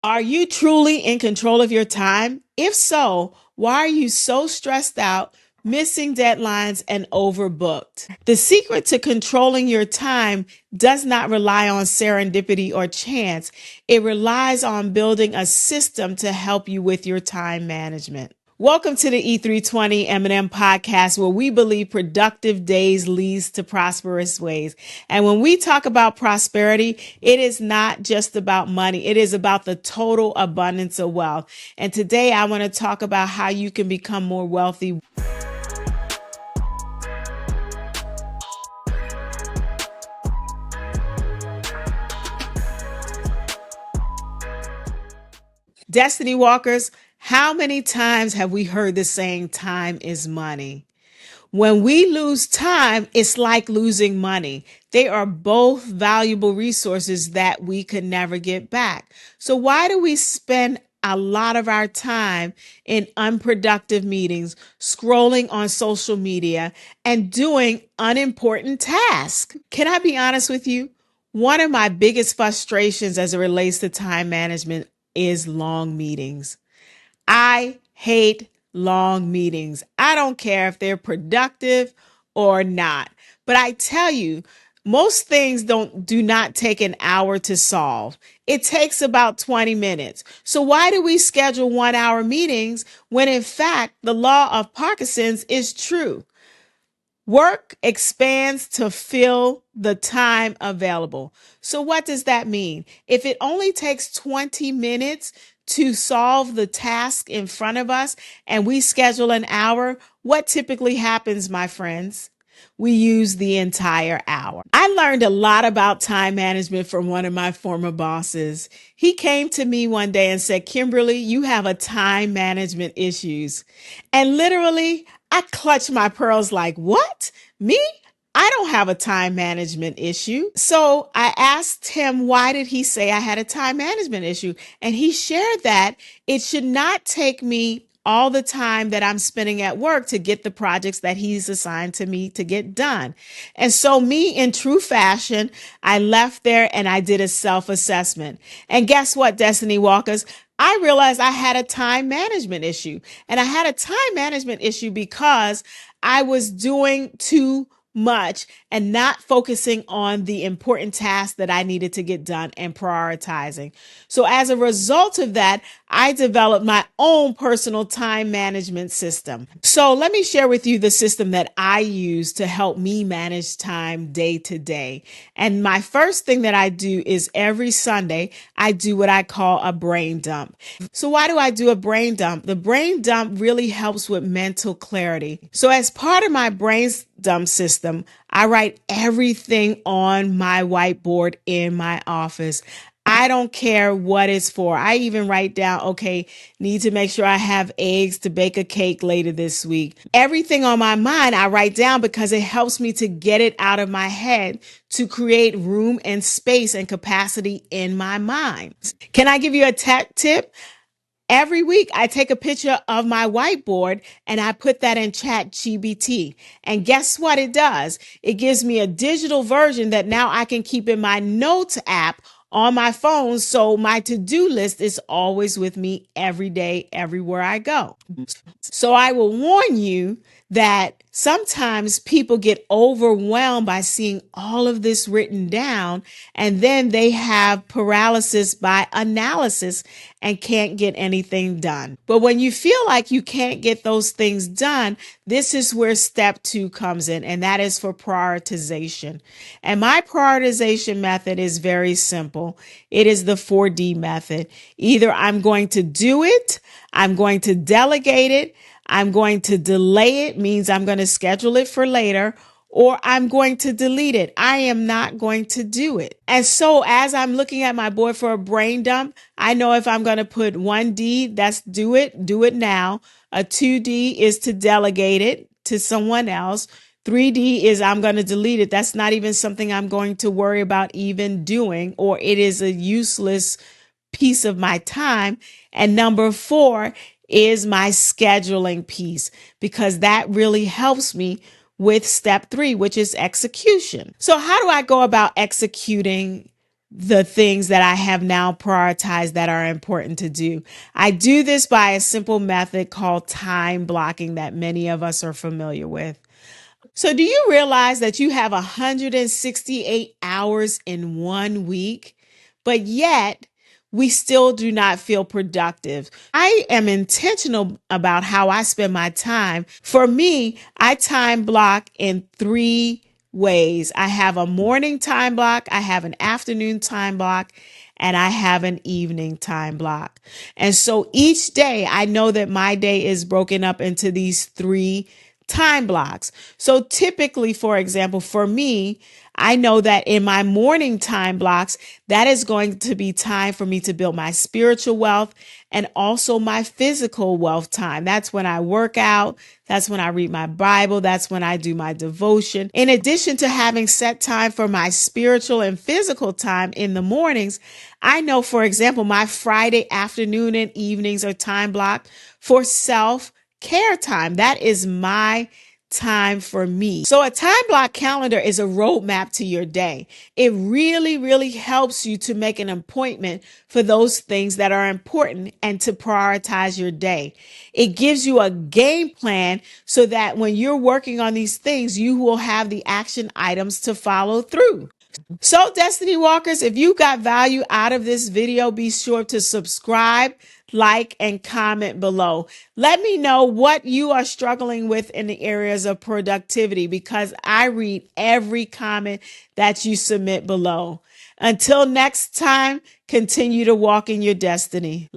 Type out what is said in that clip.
Are you truly in control of your time? If so, why are you so stressed out, missing deadlines, and overbooked? The secret to controlling your time does not rely on serendipity or chance. It relies on building a system to help you with your time management. Welcome to the E320 M&M Podcast, where we believe productive days leads to prosperous ways. And when we talk about prosperity, it is not just about money. It is about the total abundance of wealth. And today I want to talk about how you can become more wealthy. Destiny Walkers, how many times have we heard the saying, time is money? When we lose time, it's like losing money. They are both valuable resources that we could never get back. So why do we spend a lot of our time in unproductive meetings, scrolling on social media, and doing unimportant tasks? Can I be honest with you? One of my biggest frustrations as it relates to time management is long meetings. I hate long meetings. I don't care if they're productive or not. But I tell you, most things do not take an hour to solve. It takes about 20 minutes. So why do we schedule 1-hour meetings when in fact the law of Parkinson's is true? Work expands to fill the time available. So what does that mean? If it only takes 20 minutes to solve the task in front of us and we schedule an hour, what typically happens, my friends? We use the entire hour. I learned a lot about time management from one of my former bosses. He came to me one day and said, "Kimberly, you have a time management issues." And literally, I clutched my pearls like, "What? Me? I don't have a time management issue." So I asked him, why did he say I had a time management issue? And he shared that it should not take me all the time that I'm spending at work to get the projects that he's assigned to me to get done. And so me, in true fashion, I left there and I did a self-assessment. And guess what, Destiny Walkers? I realized I had a time management issue. And I had a time management issue because I was doing too much and not focusing on the important tasks that I needed to get done and prioritizing. So as a result of that, I developed my own personal time management system. So let me share with you the system that I use to help me manage time day to day. And my first thing that I do is every Sunday, I do what I call a brain dump. So why do I do a brain dump? The brain dump really helps with mental clarity. So as part of my brain dump system, I write everything on my whiteboard in my office. I don't care what it's for. I even write down, okay, need to make sure I have eggs to bake a cake later this week. Everything on my mind, I write down because it helps me to get it out of my head to create room and space and capacity in my mind. Can I give you a tech tip? Every week, I take a picture of my whiteboard and I put that in ChatGPT. And guess what it does? It gives me a digital version that now I can keep in my notes app on my phone. So my to-do list is always with me every day, everywhere I go. So I will warn you that sometimes people get overwhelmed by seeing all of this written down, and then they have paralysis by analysis and can't get anything done. But when you feel like you can't get those things done, this is where step 2 comes in, and that is for prioritization. And my prioritization method is very simple. It is the 4D method. Either I'm going to do it, I'm going to delegate it, I'm going to delay it, means I'm going to schedule it for later, or I'm going to delete it. I am not going to do it. And so as I'm looking at my board for a brain dump, I know if I'm going to put 1D, that's do it now. A 2D is to delegate it to someone else. 3D is I'm going to delete it. That's not even something I'm going to worry about even doing, or it is a useless piece of my time. And number 4 is my scheduling piece, because that really helps me with step 3, which is execution. So how do I go about executing the things that I have now prioritized that are important to do. I do this by a simple method called time blocking that many of us are familiar with. So, do you realize that you have 168 hours in 1 week, but yet we still do not feel productive? I am intentional about how I spend my time. For me, I time block in three ways. I have a morning time block, I have an afternoon time block, and I have an evening time block. And so each day, I know that my day is broken up into these three time blocks. So typically, for example, for me, I know that in my morning time blocks, that is going to be time for me to build my spiritual wealth and also my physical wealth time. That's when I work out. That's when I read my Bible. That's when I do my devotion. In addition to having set time for my spiritual and physical time in the mornings, I know, for example, my Friday afternoon and evenings are time blocked for self-care time. That is my time for me. So a time block calendar is a roadmap to your day. It really, really helps you to make an appointment for those things that are important and to prioritize your day. It gives you a game plan so that when you're working on these things, you will have the action items to follow through. So, Destiny Walkers, if you got value out of this video, be sure to subscribe, like, and comment below. Let me know what you are struggling with in the areas of productivity because I read every comment that you submit below. Until next time, continue to walk in your destiny.